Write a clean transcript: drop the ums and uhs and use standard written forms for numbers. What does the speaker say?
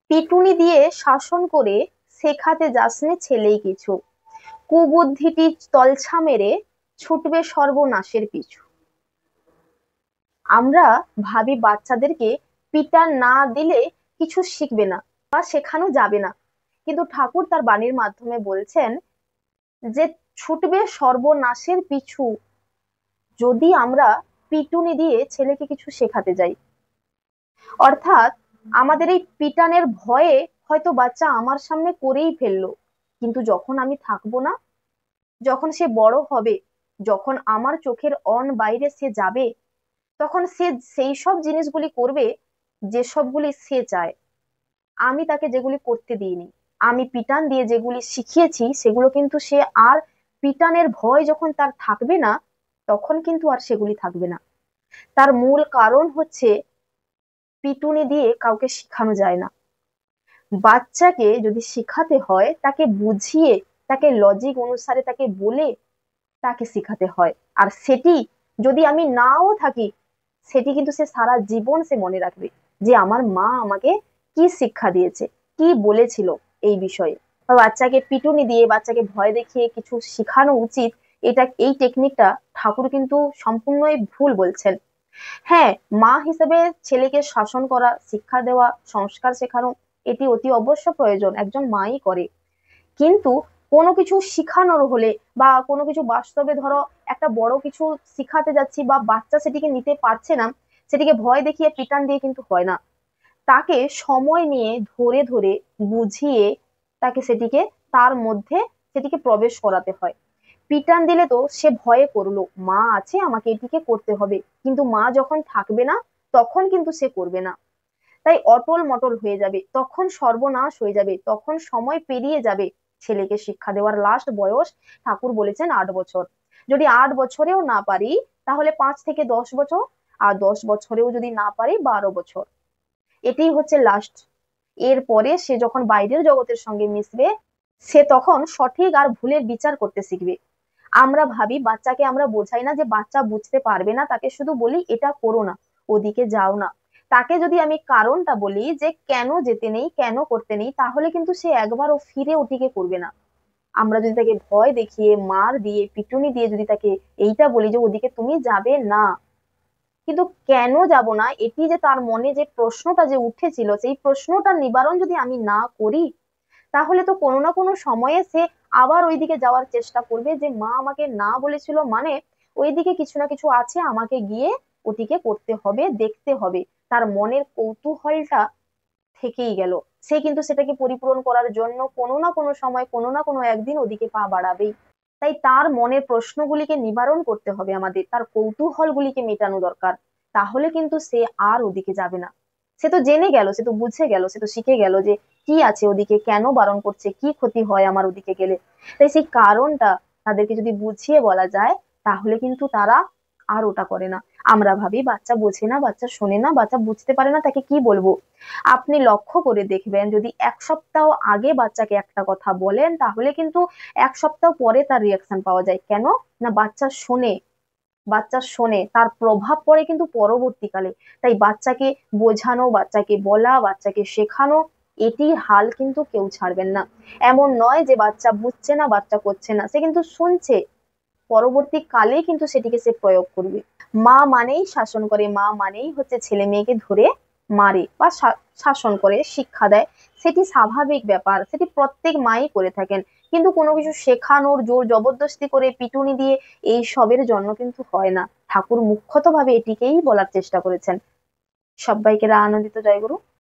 পিটুনি দিয়ে শাসন করে শেখাতে যাসনে ছেলেই কিছু, কুবুদ্ধিটি তলছা মেরে ছুটবে সর্বনাশের পিছু। আমরা ভাবি বাচ্চাদেরকে পিটা না দিলে কিছু শিখবে না বা শেখানো যাবে না, কিন্তু ঠাকুর তার বাণীর মাধ্যমে বলছেন যে ছুটবে সর্বনাশের পিছু যদি আমরা পিটুনি দিয়ে ছেলেকে কিছু শেখাতে যাই। অর্থাৎ আমাদের এই পিটানের ভয়ে হয়তো বাচ্চা আমার সামনে করেই ফেললো, কিন্তু যখন আমি থাকবো না, যখন সে বড় হবে, যখন আমার চোখের বাইরে সে যাবে, তখন সে সেই সব জিনিসগুলি করবে যে সবগুলি সে চায়। আমি তাকে যেগুলি করতে দিইনি, আমি পিটান দিয়ে যেগুলি শিখিয়েছি, সেগুলো কিন্তু সে আর, পিটানের ভয় যখন তার থাকবে না, তখন কিন্তু আর সেগুলি থাকবে না। তার মূল কারণ হচ্ছে পিটুনি দিয়ে কাউকে শেখানো যায় না। বাচ্চাকে যদি শেখাতে হয় তাকে বুঝিয়ে, তাকে লজিক অনুসারে তাকে বলে তাকে শেখাতে হয়। আর সেটি যদি আমি নাও থাকি, সেটি কিন্তু সে সারা জীবন সে মনে রাখবে যে আমার মা আমাকে কি শিক্ষা দিয়েছে, কি বলেছিল এই বিষয়ে। বা বাচ্চাকে পিটুনি দিয়ে, বাচ্চাকে ভয় দেখিয়ে কিছু শেখানো উচিত, এই টেকনিকটা ঠাকুর কিন্তু সম্পূর্ণই ভুল বলছেন। হ্যাঁ, মা হিসেবে ছেলেকে শাসন করা, শিক্ষা দেওয়া, সংস্কার শেখানো, এটি অতি অবশ্য প্রয়োজন, একজন মাই করে। কিন্তু কোনো কিছু শিখানোর হলে বা কোনো কিছু বাস্তবে ধরো একটা বড় কিছু শিখাতে যাচ্ছি বা বাচ্চা সেটিকে নিতে পারছে না, সেটিকে ভয় দেখিয়ে পিটান দিয়ে কিন্তু হয় না। তাকে সময় নিয়ে ধরে ধরে বুঝিয়ে তাকে সেটিকে, তার মধ্যে সেটিকে প্রবেশ করাতে হয়। পিটান দিলে তো সে ভয়ে করলো, মা আছে আমাকে এটিকে করতে হবে, কিন্তু মা যখন থাকবে না তখন কিন্তু সে করবে না। তাই অটল মটল হয়ে যাবে, তখন সর্বনাশ হয়ে যাবে, তখন সময় পেরিয়ে যাবে। ছেলেকে শিক্ষা দেওয়ার লাস্ট বয়স ঠাকুর বলেছেন 8 বছর। যদি 8 বছরেও না পারি, তাহলে 5 থেকে 10 বছর, আর 10 বছরেও যদি না পারি 12 বছর, এটাই হচ্ছে লাস্ট। এরপরে সে যখন বাইরের জগতের সঙ্গে মিশবে, সে তখন সঠিক আর ভুলের বিচার করতে শিখবে। আমরা ভাবি বাচ্চাকে আমরা বোঝাই না, যে বাচ্চা বুঝতে পারবে না, তাকে শুধু বলি এটা করো না, ওদিকে যাও না। তাকে যদি আমি কারণটা বলি যে কেন যেতে নেই, কেন করতে নেই, তাহলে কিন্তু সে একবারও ফিরে ওটিকে করবে না। আমরা যদি তাকে ভয় দেখিয়ে, মার দিয়ে, পিটুনি দিয়ে যদি তাকে এইটা বলি যে ওদিকে তুমি যাবে না, কিন্তু কেন যাব না, এটি যে তার মনে যে প্রশ্নটা যে উঠেছিল, সেই প্রশ্নটার নিবারণ যদি আমি না করি, তাহলে তো কোনো না কোনো সময়ে সে আবার ওইদিকে যাওয়ার চেষ্টা করবে, যে মা আমাকে না বলেছিল, মানে ওইদিকে কিছু না কিছু আছে, আমাকে গিয়ে ওটিকে করতে হবে, দেখতে হবে। তার মনের কৌতূহলটা থেকেই গেল, সে কিন্তু সেটাকে পরিপূরণ করার জন্য কোনো না কোনো সময়, কোনো না কোনো একদিন ওদিকে পা বাড়াবেই। তাই তার মনের প্রশ্নগুলিকে নিবারণ করতে হবে আমাদের, তার কৌতূহলগুলিকে মেটানো দরকার। তাহলে কিন্তু সে আর ওদিকে যাবে না। সে তো জেনে গেল, সে তো বুঝে গেল, সে তো শিখে গেল যে কি আছে ওদিকে, কেন বারণ করছে, কি ক্ষতি হয় আমার ওদিকে গেলে। তাই সেই কারণটা তাদেরকে যদি বুঝিয়ে বলা যায়, তাহলে কিন্তু তারা আর ওটা করে না। আমরা ভাবি বাচ্চা বোঝে না, বাচ্চা শোনে না, বাচ্চা বুঝতে পারে না, তাকে কি বলবো। আপনি লক্ষ্য করে দেখবেন, যদি 1 সপ্তাহ আগে বাচ্চাকে একটা কথা বলেন, তাহলে কিন্তু 1 সপ্তাহ পরে তার রিয়াকশন পাওয়া যায়। কেন না, বাচ্চা শোনে, বাচ্চা শোনে, তার প্রভাব পড়ে কিন্তু পরবর্তীকালে। তাই বাচ্চাকে বোঝানো, বাচ্চাকে বলা, বাচ্চাকে শেখানো, এটির হাল কিন্তু কেউ ছাড়বেন না। এমন নয় যে বাচ্চা বুঝছে না, বাচ্চা করছে না, সে কিন্তু শুনছে, পরবর্তীকালে কিন্তু সেটিকে সে প্রয়োগ করবে। মা মানেই শাসন করে, মা মানেই হচ্ছে ছেলে মেয়েকে ধরে মারে বা শাসন করে, শিক্ষা দেয়, সেটি স্বাভাবিক ব্যাপার, সেটি প্রত্যেক মাই করে থাকেন। কিন্তু কোনো কিছু শেখানোর, জোর জবরদস্তি করে, পিটুনি দিয়ে, এই সবের জন্য কিন্তু হয় না। ঠাকুর মুখ্যত ভাবে এটিকেই বলার চেষ্টা করেছেন। সবাইকে আনন্দিত জয়গুরু।